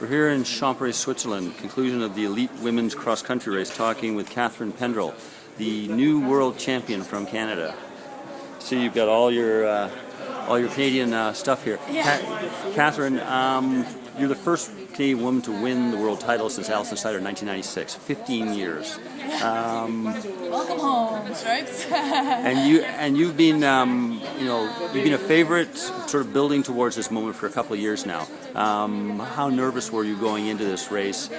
We're here in Champery, Switzerland, conclusion of the elite women's cross-country race, talking with Catharine Pendrel, the new world champion from Canada. So you've got all your Canadian stuff here. Yeah. Catharine, you're the first Canadian woman to win the world title since Alison Sider in 1996. 15 years. Welcome home, Stripes. and you've been you've been a favorite, sort of building towards this moment for a couple of years now. How nervous were you going into this race?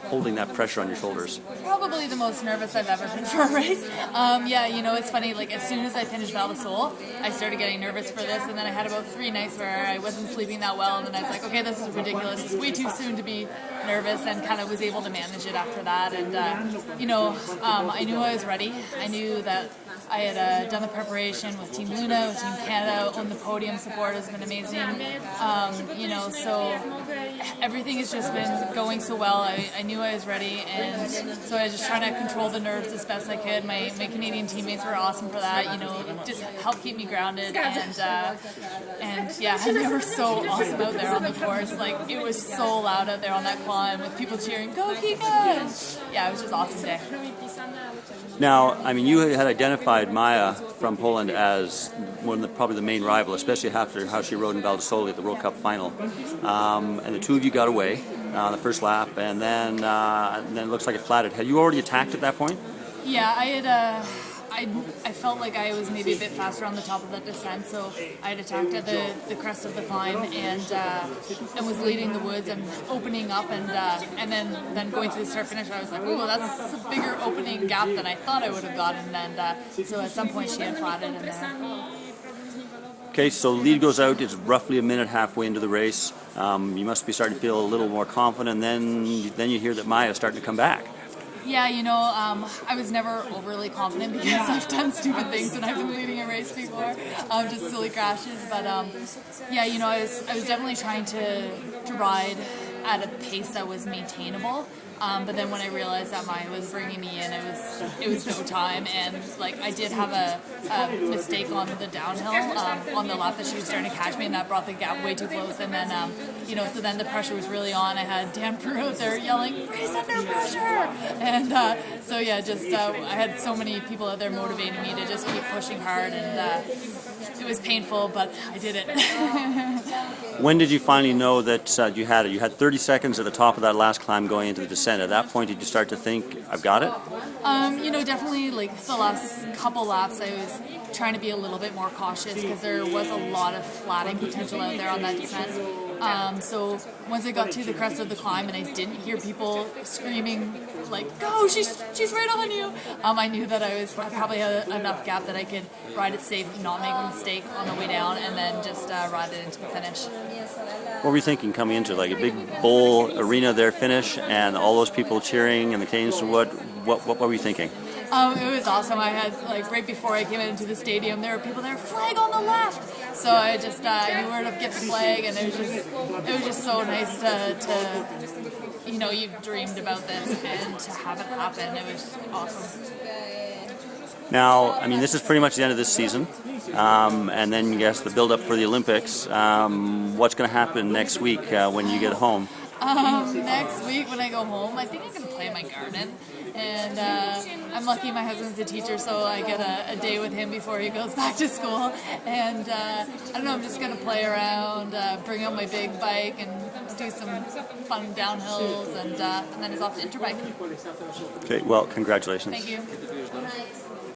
Holding that pressure on your shoulders. Probably the most nervous I've ever been for a race. It's funny. Like, as soon as I finished Val d'Isole, I started getting nervous for this, and then I had about 3 nights where I wasn't sleeping that well, and then I was like, okay, this is ridiculous. It's way too soon to be nervous, and kind of was able to manage it after that. And I knew I was ready. I knew that I had done the preparation with Team Luna, with Team Canada, on the podium. Support has been amazing. So everything has just been going so well. I knew I was ready, and so I was just trying to control the nerves as best I could. My Canadian teammates were awesome for that. Just helped keep me grounded, and they were so awesome out there on the course. Like, it was so loud out there on that climb with people cheering, "Go Kika!" Yeah, it was just an awesome day. Now, you had identified Maja from Poland as probably the main rival, especially after how she rode in Val d'Isole at the World Cup final. And the two of you got away on the first lap, and then it looks like it flatted. Had you already attacked at that point? Yeah, I had. I felt like I was maybe a bit faster on the top of that descent, so I had attacked at the crest of the climb and was leading the woods and opening up, and then going to the start finish. I was like, "Ooh, that's a bigger opening gap than I thought I would have gotten." And so at some point she had flattened in there. Okay, so lead goes out. It's roughly a minute halfway into the race. You must be starting to feel a little more confident. Then you hear that Maja's starting to come back. Yeah, I was never overly confident because I've done stupid things when I've been leading a race before, just silly crashes. But I was definitely trying to ride at a pace that was maintainable. But then when I realized that Maja was bringing me in, it was no time, and I did have a mistake on the downhill on the lap that she was starting to catch me, and that brought the gap way too close. And then so then the pressure was really on. I had Dan Prue out there yelling, "Race under pressure!" And I had so many people out there motivating me to just keep pushing hard, and it was painful, but I did it. When did you finally know that you had it? You had 30 seconds at the top of that last climb going into the descent. At that point, did you start to think, "I've got it"? Definitely, the last couple laps, I was trying to be a little bit more cautious because there was a lot of flatting potential out there on that descent. So once I got to the crest of the climb and I didn't hear people screaming "Go! She's right on you!" I knew that I probably had enough gap that I could ride it safe, not make a mistake on the way down, and then just ride it into the finish. What were you thinking coming into a big bowl arena there finish and all those people cheering and the Canadians? What were you thinking? It was awesome. I had right before I came into the stadium, there were people there, "Flag on the left!" So I just knew where to get the flag, and it was just so nice to you've dreamed about this and to have it happen. It was awesome. Now, this is pretty much the end of this season, and then I guess the build-up for the Olympics. What's going to happen next week when you get home? Next week when I go home, I think I'm going to play in my garden. And I'm lucky my husband's a teacher, so I get a day with him before he goes back to school. And I don't know, I'm just going to play around, bring out my big bike and do some fun downhills, and then it's off to Interbike. Okay, well, congratulations. Thank you.